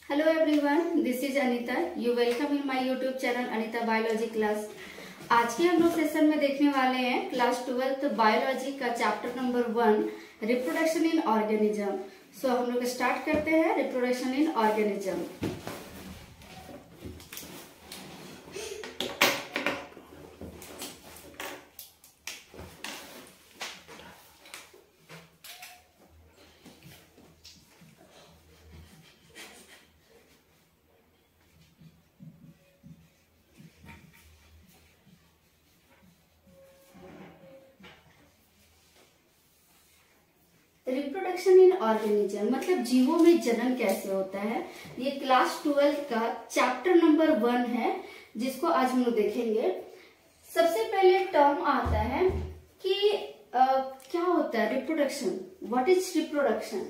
Hello everyone, this is Anita. You welcome in my YouTube channel Anita Biology Class. आज के हम लोग session में देखने वाले हैं क्लास 12th बायोलॉजी का chapter number 1 reproduction in organism. So हम लोग स्टार्ट करते हैं reproduction in organism. Reproduction in organism मतलब जीवों में जनन कैसे होता है, ये क्लास 12 का चैप्टर नंबर 1 है जिसको आज हम लोग देखेंगे। सबसे पहले टर्म आता है कि क्या होता है reproduction, what is reproduction.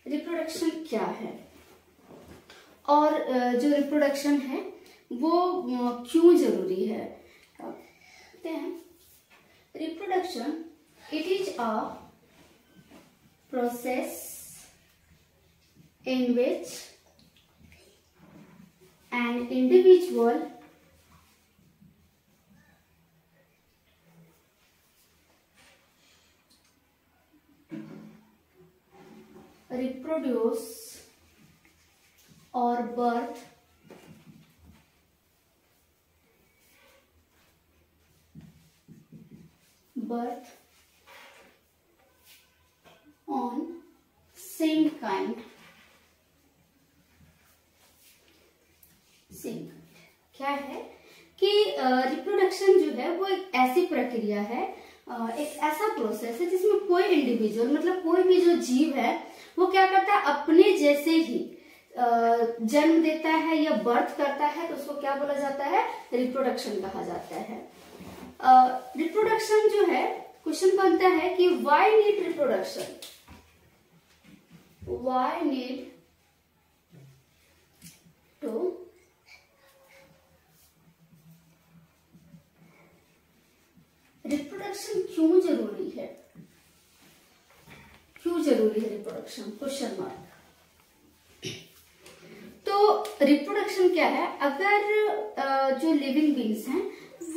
Reproduction क्या है और जो रिप्रोडक्शन है वो क्यों जरूरी है। देखते हैं reproduction, it is a process in which an individual reproduce or birth on same kind। क्या है कि रिप्रोडक्शन जो है वो एक ऐसी प्रक्रिया है, एक ऐसा प्रोसेस है जिसमें कोई इंडिविजुअल मतलब कोई भी जो जीव है वो क्या करता है, अपने जैसे ही जन्म देता है या बर्थ करता है, तो उसको क्या बोला जाता है, रिप्रोडक्शन कहा जाता है। रिप्रोडक्शन जो है, क्वेश्चन बनता है कि why need reproduction, why need to reproduction क्यों जरूरी है, क्यों जरूरी है रिप्रोडक्शन, क्वेश्चन मार्क। तो रिप्रोडक्शन क्या है, अगर जो लिविंग बींग्स हैं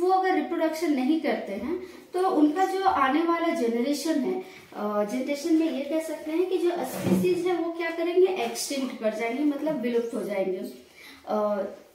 वो अगर रिप्रोडक्शन नहीं करते हैं तो उनका जो आने वाला जनरेशन है, जनरेशन में ये कह सकते हैं कि जो स्पीसीज है वो क्या करेंगे, एक्सटिंक्ट कर जाएंगे, मतलब विलुप्त हो जाएंगे।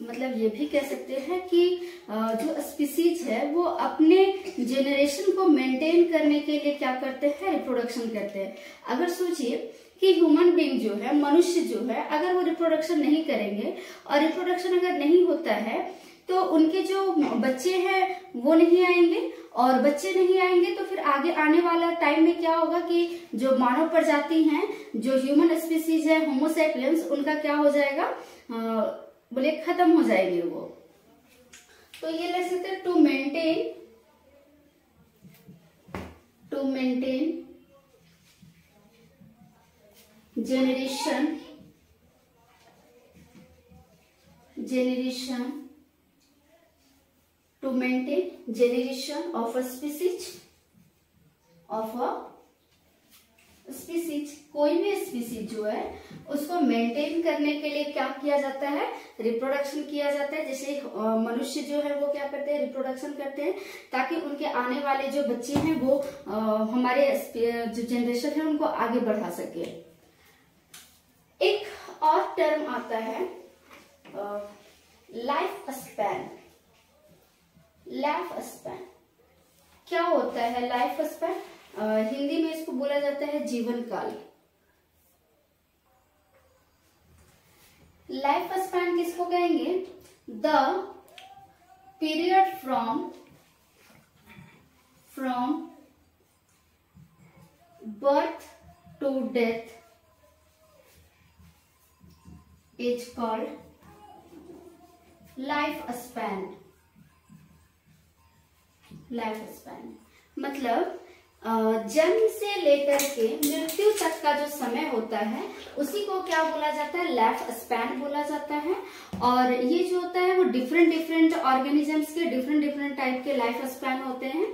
मतलब ये भी कह सकते हैं कि जो स्पीसीज है वो अपने जनरेशन को मेंटेन करने के लिए क्या करते हैं, रिप्रोडक्शन करते हैं। अगर सोचिए कि ह्यूमन बीइंग जो है, मनुष्य जो है, अगर वो रिप्रोडक्शन नहीं करेंगे और रिप्रोडक्शन अगर नहीं होता है तो उनके जो बच्चे हैं वो नहीं आएंगे, और बच्चे नहीं आएंगे तो फिर आगे आने वाला टाइम में क्या होगा कि जो मानव प्रजाति हैं, जो ह्यूमन स्पीसीज है, होमोसेपियंस, उनका क्या हो जाएगा, बोले खत्म हो जाएंगे वो। तो ये ले सकते हैं to maintain generation of a species, कोई भी स्पीसीज जो है उसको मेंटेन करने के लिए क्या किया जाता है, रिप्रोडक्शन किया जाता है। जैसे मनुष्य जो है वो क्या करते हैं, रिप्रोडक्शन करते हैं ताकि उनके आने वाले जो बच्चे हैं वो हमारे जो जनरेशन है उनको आगे बढ़ा सके। एक और टर्म आता है लाइफ स्पैन। क्या होता है लाइफ स्पैन, हिंदी में इसको बोला जाता है जीवन काल। लाइफ स्पैन किसको कहेंगे, the period from birth to death is called life span. मतलब जन्म से लेकर के मृत्यु तक का जो समय होता है उसी को क्या बोला जाता है, लाइफ स्पैन बोला जाता है। और ये जो होता है वो डिफरेंट ऑर्गेनिजम्स के डिफरेंट टाइप के लाइफ स्पैन होते हैं।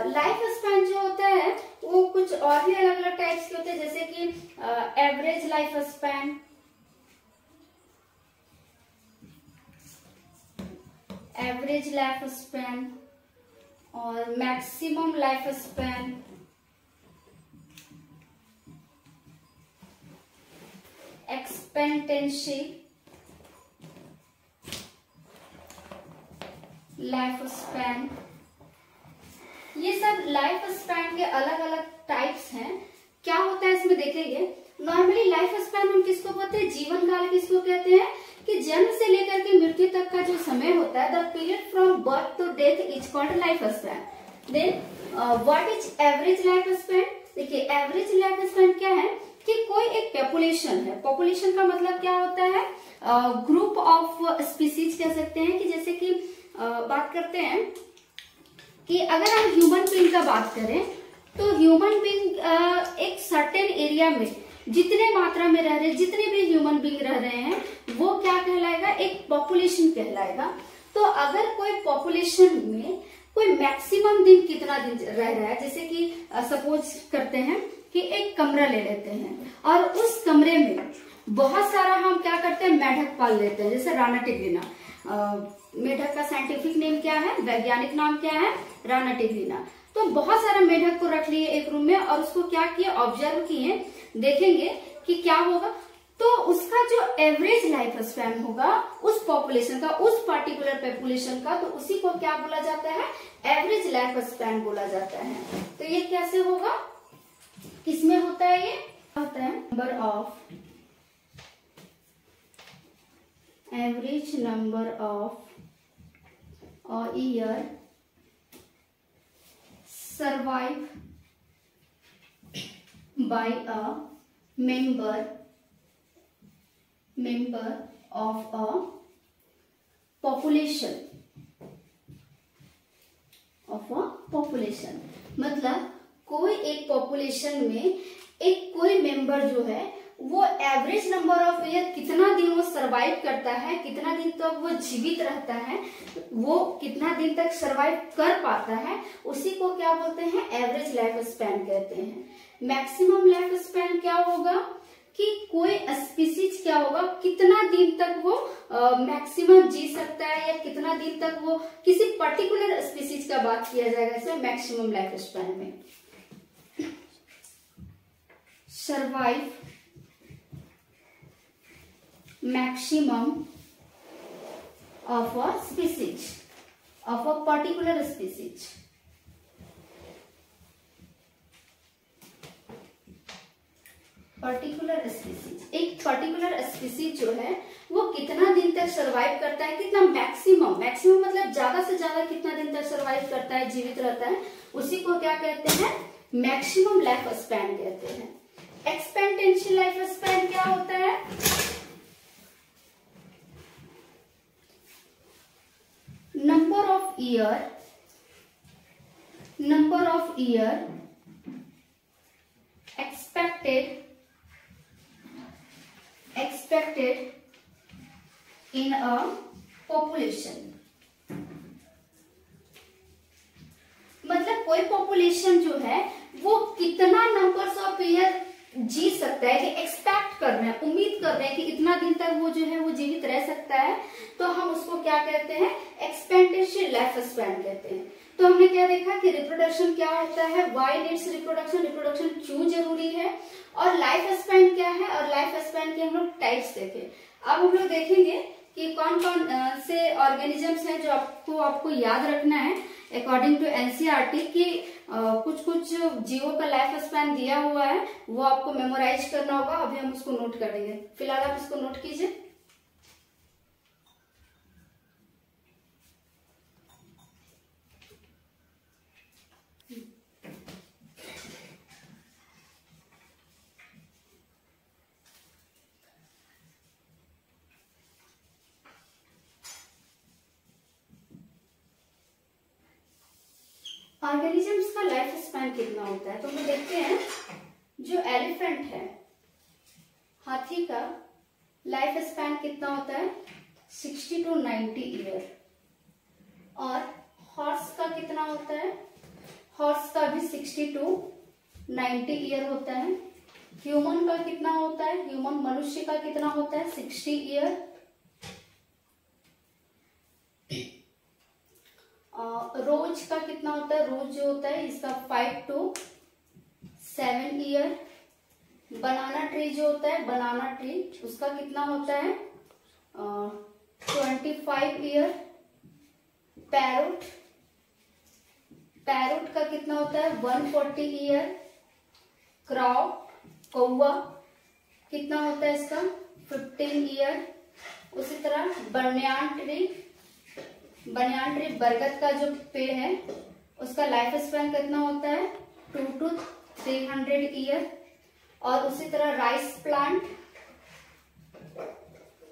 लाइफ स्पैन जो होता है वो कुछ और भी अलग अलग टाइप्स के होते हैं, जैसे कि एवरेज लाइफ स्पैन, और maximum life span, expectancy life span. ये सब लाइफ स्पैन के अलग अलग टाइप्स हैं। क्या होता है इसमें देखेंगे, नॉर्मली लाइफ स्पैन हम किसको बोलते हैं, जीवन काल किसको कहते हैं, कि जन्म से लेकर के मृत्यु तक का जो समय होता है, the period from birth to death is called life span. Then what is average life span. देखिए एवरेज लाइफ स्पैन क्या है कि कोई एक पॉपुलेशन है, पॉपुलेशन का मतलब क्या होता है, ग्रुप ऑफ स्पीसीज कह सकते हैं। कि जैसे कि बात करते हैं कि अगर हम ह्यूमन बीइंग का बात करें तो ह्यूमन बीइंग एक सर्टेन एरिया में जितने मात्रा में रह रहे, जितने भी ह्यूमन बीइंग रह रहे हैं वो क्या कहलाएगा, एक पॉपुलेशन कहलाएगा। तो अगर कोई पॉपुलेशन में कोई मैक्सिमम दिन कितना दिन रह रहा है, जैसे कि सपोज करते हैं कि एक कमरा ले लेते हैं और उस कमरे में बहुत सारा हम क्या करते हैं, मेढक पाल लेते हैं, जैसे राना टिग्रिना। मेढक का साइंटिफिक नेम क्या है, वैज्ञानिक नाम क्या है, राना टिग्रिना। तो बहुत सारा मेढक को रख लिए एक रूम में और उसको क्या किए, ऑब्जर्व किए, देखेंगे कि क्या होगा। तो उसका जो एवरेज लाइफ स्पैन होगा उस पॉपुलेशन का, उस पार्टिकुलर पॉपुलेशन का, तो उसी को क्या बोला जाता है, एवरेज लाइफ स्पैन बोला जाता है। तो ये कैसे होगा, किसमें होता है, ये होता है number of average number of a year survived by a member of a population मतलब कोई एक पॉपुलेशन में एक कोई मेंबर जो है वो एवरेज नंबर ऑफ ईयर कितना दिन वो सरवाइव करता है, कितना दिन तक वो जीवित रहता है, वो कितना दिन तक सरवाइव कर पाता है, उसी को क्या बोलते हैं, एवरेज लाइफ स्पैन कहते हैं। मैक्सिमम लाइफ स्पैन क्या होगा कि कोई स्पीसीज क्या होगा, कितना दिन तक वो मैक्सिमम जी सकता है, या कितना दिन तक वो किसी पर्टिकुलर स्पीसीज का बात किया जाएगा इसमें मैक्सिमम लाइफ स्पैन में। Survive maximum of a species, of a particular species। Particular species, एक पर्टिकुलर स्पीसीज जो है वो कितना दिन तक सरवाइव करता है, कितना मैक्सिमम मतलब ज्यादा से ज्यादा कितना दिन तक सरवाइव करता है, जीवित रहता है, उसी को क्या कहते हैं, मैक्सिमम लाइफ स्पैन कहते हैं। एक्सपेक्टेंसी लाइफ स्पैन क्या होता है, number of year expected in a population। मतलब कोई पॉपुलेशन जो है वो कितना नंबर्स ऑफ ईयर जी सकता है, कि एक्सपेक्ट कर रहे हैं, उम्मीद कर रहे हैं कि इतना दिन तक वो जो है वो जीवित रह सकता है, तो हम उसको क्या कहते हैं, एक्सपेक्टेंसी लाइफ स्पैन कहते हैं। तो हमने क्या देखा कि रिप्रोडक्शन क्या होता है, व्हाई नीड्स रिप्रोडक्शन, रिप्रोडक्शन क्यों जरूरी है, और लाइफ स्पैन क्या है, और लाइफ स्पैन के हम लोग टाइप्स देखे। अब हम लोग देखेंगे कि कौन कौन से ऑर्गेनिजम्स हैं जो आपको याद रखना है अकॉर्डिंग टू एनसीईआरटी की। कुछ जीवों का लाइफ स्पैन दिया हुआ है, वो आपको मेमोराइज करना होगा। अभी हम उसको नोट करेंगे, फिलहाल आप इसको नोट कीजिए। ऑर्गेनिजम्स का लाइफ स्पैन कितना होता है, तो हम देखते हैं जो एलिफेंट है, हाथी का लाइफ स्पैन कितना होता है 60 to 90 ईयर। और हॉर्स का कितना होता है, हॉर्स का भी 60 to 90 ईयर होता है। ह्यूमन का कितना होता है, ह्यूमन मनुष्य का कितना होता है 60 ईयर। रोज का कितना होता है, रोज जो होता है इसका 5 to 7 ईयर। बनाना ट्री जो होता है, बनाना ट्री उसका कितना होता है 25 ईयर। पैरोट, पैरोट का कितना होता है 140 ईयर। क्राउ, कौवा कितना होता है इसका 15 ईयर। उसी तरह बनियान ट्री, बनियान ट्री बरगद का जो पेड़ है उसका लाइफ स्पैन कितना होता है 2 to 300 ईयर। और उसी तरह राइस प्लांट,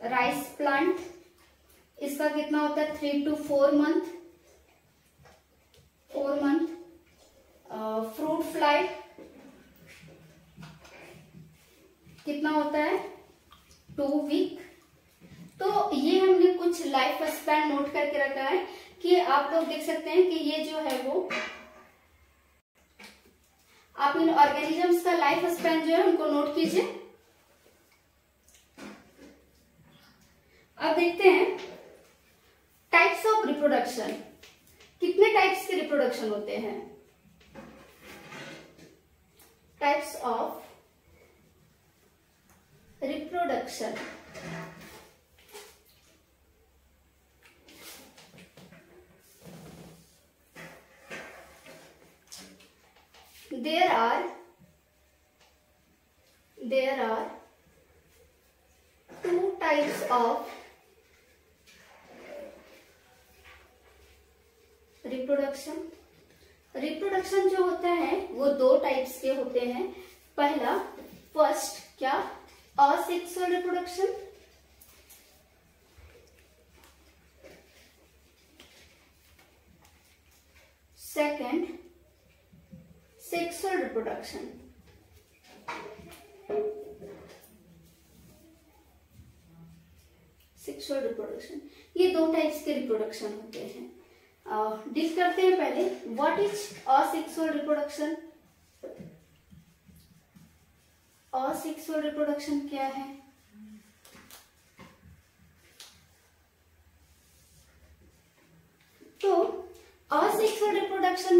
राइस प्लांट इसका कितना होता है 3 to 4 month, 4 month. Fruit fly कितना होता है 2 वीक। तो ये हमने कुछ लाइफ स्पैन नोट करके रखा है कि आप लोग देख सकते हैं कि ये जो है वो आप इन ऑर्गेनिजम्स का लाइफ स्पैन जो है उनको नोट कीजिए। अब देखते हैं टाइप्स ऑफ रिप्रोडक्शन, कितने टाइप्स के रिप्रोडक्शन होते हैं। Types of reproduction, there are 2 types of reproduction. Reproduction जो होता है वो 2 टाइप्स के होते हैं। पहला, फर्स्ट क्या, asexual reproduction. Second, sexual reproduction. Sexual reproduction, ये 2 टाइप्स के रिप्रोडक्शन होते हैं। डील करते हैं पहले what is asexual reproduction. Asexual reproduction क्या है, तो असेक्सुअल रिप्रोडक्शन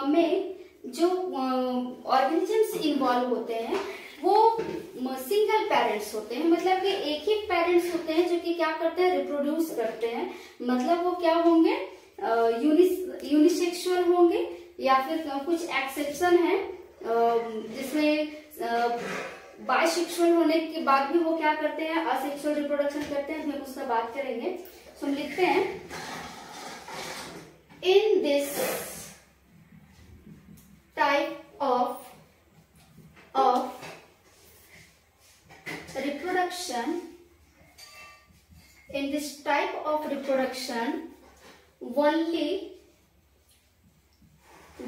में जो ऑर्गेनिजम्स इन्वॉल्व होते हैं वो सिंगल पेरेंट्स होते हैं, मतलब कि एक ही पेरेंट्स होते हैं जो कि क्या करते हैं रिप्रोड्यूस करते हैं। मतलब वो क्या होंगे यूनिसेक्सुअल होंगे, या फिर कुछ एक्सेप्शन है जिसमें बायसेक्सुअल होने के बाद भी वो क्या करते हैं असेक्सुअल रिप्रोडक्शन करते हैं। हम उसका बात करेंगे। तो हम लिखते हैं in this type of reproduction, in this type of reproduction only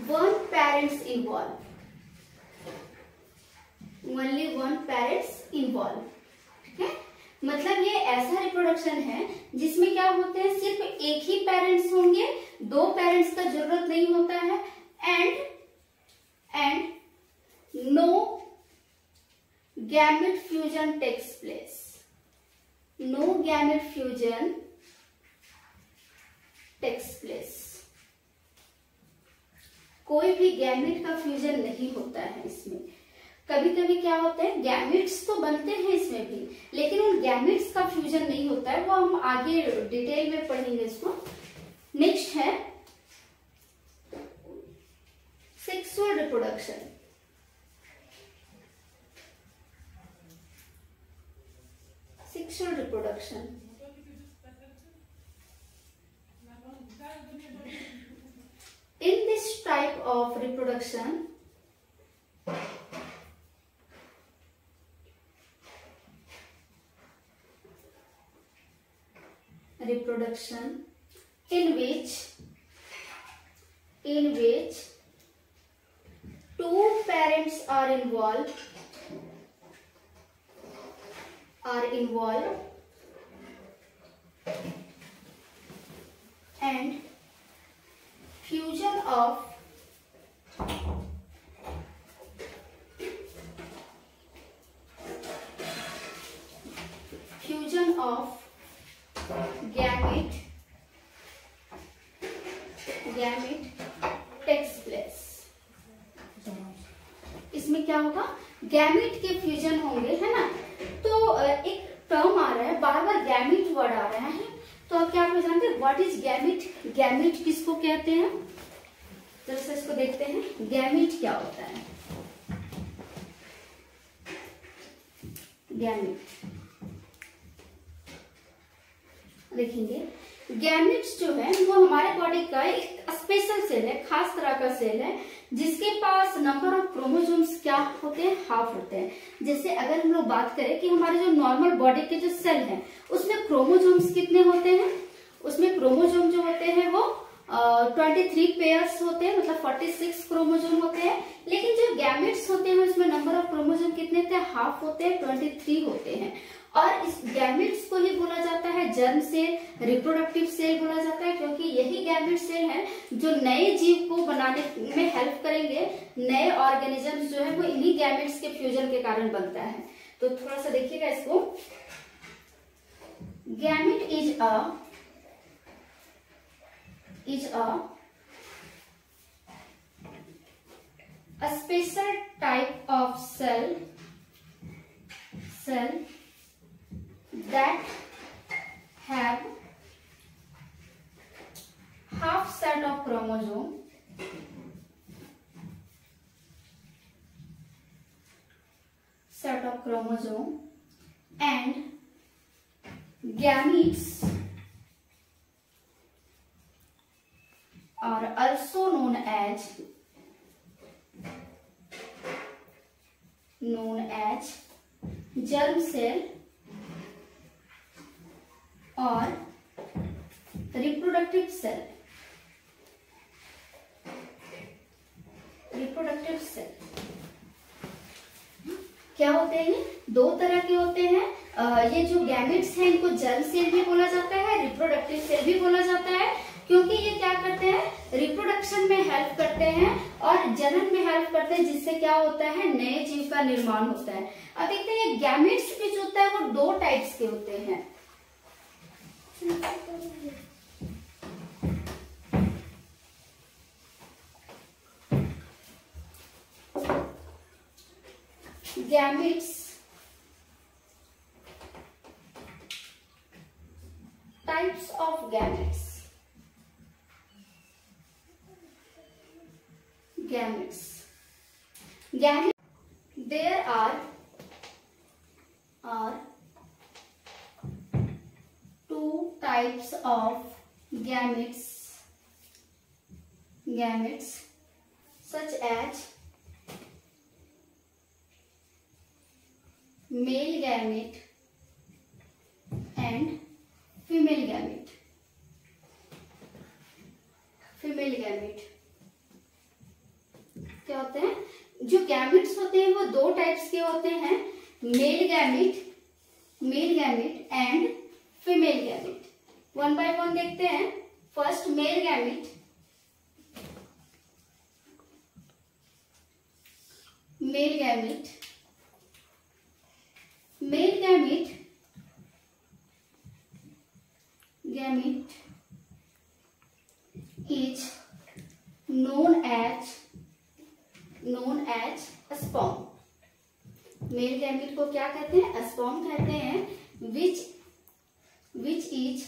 one parents involved, only one parents involved। ठीक है, मतलब ये ऐसा रिप्रोडक्शन है जिसमें क्या होते हैं सिर्फ एक ही पेरेंट्स होंगे, 2 पेरेंट्स का जरूरत नहीं होता है। And no gamete fusion takes place, no gamete fusion takes place, कोई भी गैमेट का फ्यूजन नहीं होता है इसमें। कभी कभी क्या होता है गैमेट्स तो बनते हैं इसमें भी, लेकिन उन गैमेट्स का फ्यूजन नहीं होता है, वो हम आगे डिटेल में पढ़ेंगे इसको। नेक्स्ट है sexual reproduction. Sexual reproduction, in this type of reproduction in in which two parents are involved and fusion of gamete takes place। इसमें क्या होगा, गैमेट के फ्यूजन होंगे, है ना। तो एक टर्म आ रहा है, बार बार गैमेट वर्ड आ रहा है, तो अब क्या आप जानते हैं व्हाट इज गैमेट? गैमेट किसको कहते हैं? जरा से इसको देखते हैं, गैमेट क्या होता है। गैमेट देखेंगे, गैमेट्स जो है वो हमारे बॉडी का एक स्पेशल सेल है, खास तरह का सेल है, जिसके पास नंबर ऑफ क्रोमोसोम्स क्या होते हैं, हाफ होते हैं। जैसे अगर हम लोग बात करें कि हमारे जो नॉर्मल बॉडी के जो सेल हैं उसमें क्रोमोसोम्स कितने होते हैं, उसमें क्रोमोसोम जो होते हैं वो 23 पेयर्स होते हैं, मतलब 46 क्रोमोसोम होते हैं। लेकिन जो गैमेट्स होते हैं उसमें नंबर ऑफ क्रोमोसोम कितने थे, हाफ होते हैं, 23 होते हैं। और इस गैमेट्स को ही बोला जाता है जर्म सेल, रिप्रोडक्टिव सेल बोला जाता है, क्योंकि यही गैमेट सेल है जो नए जीव को बनाने में हेल्प करेंगे। नए ऑर्गेनिजम्स जो है वो इन्हीं गैमेट्स के फ्यूजन के कारण बनता है। तो थोड़ा सा देखिएगा इसको, gamete is a special type of cell that have half set of chromosome and gametes are also known as germ cell और रिप्रोडक्टिव सेल। क्या होते हैं ये? दो तरह के होते हैं। ये जो गैमेट्स हैं इनको जर्म सेल भी बोला जाता है, रिप्रोडक्टिव सेल भी बोला जाता है, क्योंकि ये क्या करते हैं, रिप्रोडक्शन में हेल्प करते हैं और जनन में हेल्प करते हैं, जिससे क्या होता है, नए जीव का निर्माण होता है। अब देखते हैं ये गैमेट्स भी जो होता है वो दो टाइप्स के होते हैं। Gametes, types of gametes. There are two types of gametes such as male gamete and female gamete। क्या होते हैं, जो गैमेट्स होते हैं वो दो टाइप्स के होते हैं, male gamete and female gamete. One by one देखते हैं। First male gamete. is known as sperm। Male gamete को क्या कहते हैं, स्पर्म कहते हैं, which is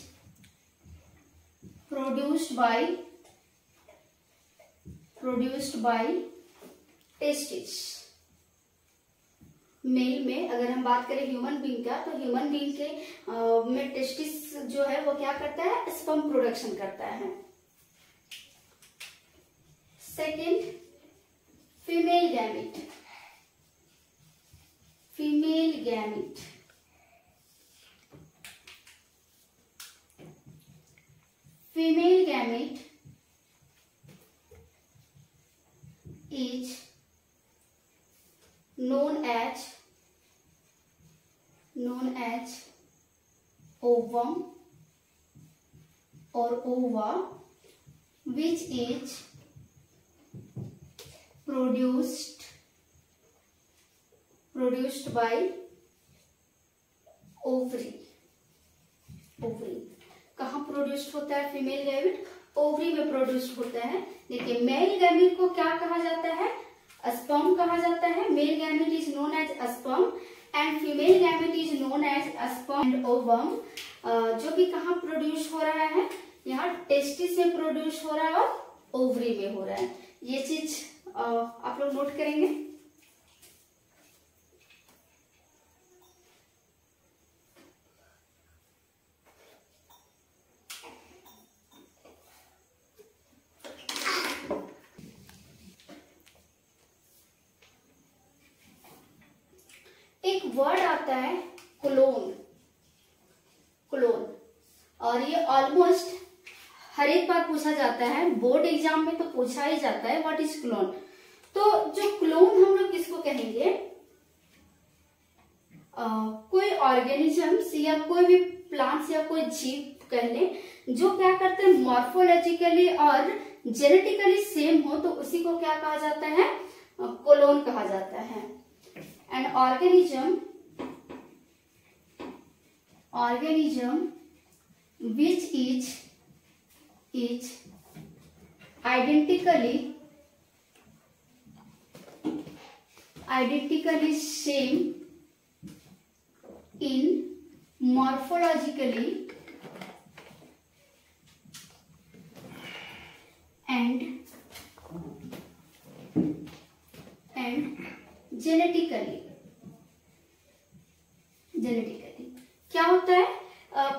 produced by testes। Male में अगर हम बात करें ह्यूमन बीइंग का, तो ह्यूमन बीइंग के में टेस्टिस जो है वो क्या करता है, स्पर्म प्रोडक्शन करता है। Second female gamete. Female gamete is known as ovum or ova, which is produced by ovary. कहाँ प्रोड्यूस्ड होता है फीमेल गैमेट? ओवरी में प्रोड्यूस्ड होता है। देखिए मेल गैमेट को क्या कहा जाता है? स्पर्म कहा जाता है। Male gamete is known as sperm and female gamete is known as sperm and ovum. जो कि कहाँ प्रोड्यूस हो रहा है? यहाँ टेस्टिस में प्रोड्यूस हो रहा है और ओवरी में हो रहा है। ये चीज आप लोग नोट करेंगे। एक वर्ड आता है क्लोन, और ये ऑलमोस्ट हर एक बार पूछा जाता है, बोर्ड एग्जाम में तो पूछा ही जाता है व्हाट इज क्लोन। तो जो क्लोन हम लोग किसको कहेंगे? कोई ऑर्गेनिजम्स या कोई भी प्लांट्स या कोई जीव कह ले जो क्या करते हैं, मॉर्फोलॉजिकली और जेनेटिकली सेम हो, तो उसी को क्या कहा जाता है? क्लोन कहा जाता है। An organism which is identically same in morphologically and genetically क्या होता है?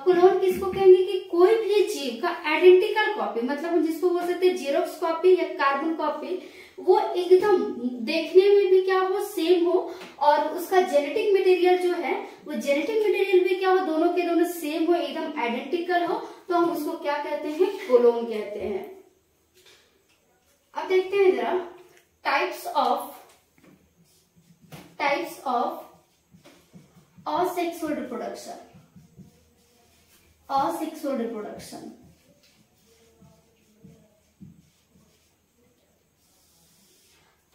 क्लोन किसको कहेंगे कि कोई भी जीव का आइडेंटिकल कॉपी, मतलब हम जिसको बोल सकते हैं जेरोक्स कॉपी या कार्बन कॉपी, वो एकदम देखने में भी क्या हो, सेम हो, और उसका जेनेटिक मटेरियल जो है वो जेनेटिक मटेरियल भी क्या हो, दोनों के दोनों सेम हो, एकदम आइडेंटिकल हो, तो हम उसको क्या कहते हैं? क्लोन कहते हैं। अब देखते हैं जरा types of asexual reproduction।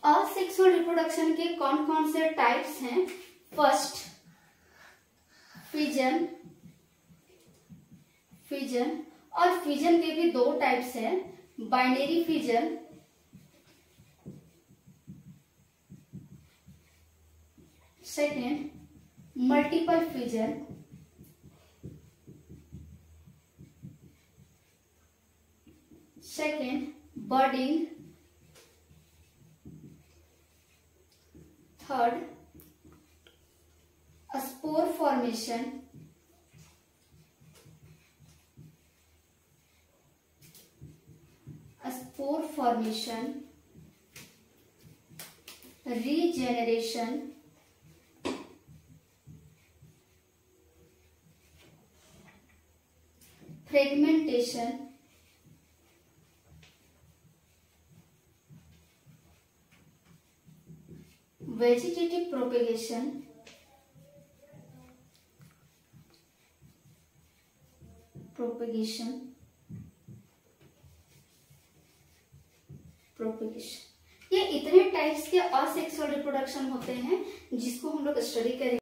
Asexual reproduction के कौन कौन से टाइप्स हैं? फर्स्ट फिजन, और फिजन के भी दो टाइप्स हैं, binary fission second multiple fission, second budding, third spore formation, regeneration, fragmentation, vegetative propagation, ये इतने टाइप्स के असेक्सुअल रिप्रोडक्शन होते हैं जिसको हम लोग स्टडी करेंगे।